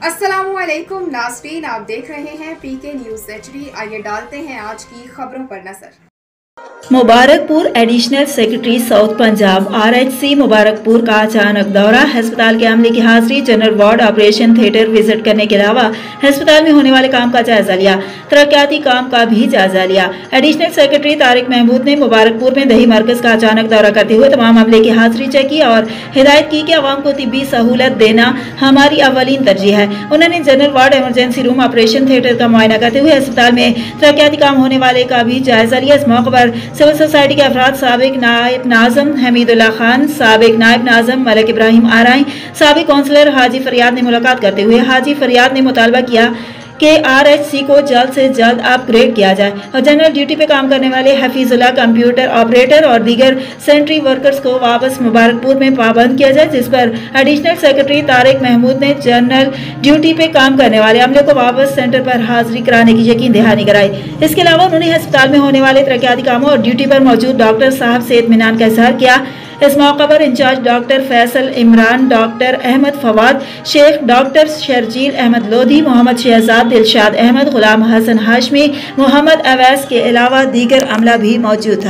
अस्सलामुअलैकुम नाज़रीन, आप देख रहे हैं पीके न्यूज़ HD। आइए डालते हैं आज की खबरों पर नजर। Mubarakpur additional secretary south Punjab RHC Mubarakpur का अचानक दौरा, अस्पताल के अमले की हाजिरी, general ward, operation theatre visit करने के अलावा अस्पताल में होने वाले काम का जायजा लिया, तरक्याती काम का भी जायजा लिया। एडिशनल सेक्रेटरी तारिक महमूद ने मुबारकपुर में दही मरकज का अचानक दौरा करते हुए तमाम अमले की हाजिरी चेक की और हिदायत की कि आवाम को तिब्बी सहूलत देना हमारी अवलीन तरजीह है। उन्होंने general ward, emergency room, operation theatre का मुआयना करते हुए अस्पताल में तरक्याती काम होने वाले का भी जायजा लिया। इस मौके पर सिविल सोसाइटी के अफराद, साबिक नायब नाज़म हमीदुल्लाह खान, साबिक नायब नाज़म मलिक इब्राहिम आराई, साबिक काउंसलर हाजी फरियाद ने मुलाकात करते हुए हाजी फरियाद ने मुतालबा किया कि RHC को जल्द से जल्द अपग्रेड किया जाए और जनरल ड्यूटी पे काम करने वाले हफीजुल्लाह, कंप्यूटर ऑपरेटर और दीगर सेंट्री वर्कर्स को वापस मुबारकपुर में पाबंद किया जाए, जिस पर एडिशनल सेक्रेटरी तारिक महमूद ने जनरल ड्यूटी पे काम करने वाले अमले को वापस सेंटर पर हाजिरी कराने की यकीन दहानी कराई। इसके अलावा उन्होंने अस्पताल में होने वाले तरक्याती कामों और ड्यूटी पर मौजूद डॉक्टर साहब से इत्मीनान का इजहार किया। इस मौका पर in charge doctor Faisal Imran, doctor Ahmad Fawad Shaikh, doctor Sharjeel Ahmad Lodhi, Mohammad Shahzad, Dilshad Ahmad, Ghulam Hassan Hashmi, Mohammad Awais के अलावा दीगर अमला भी मौजूद था।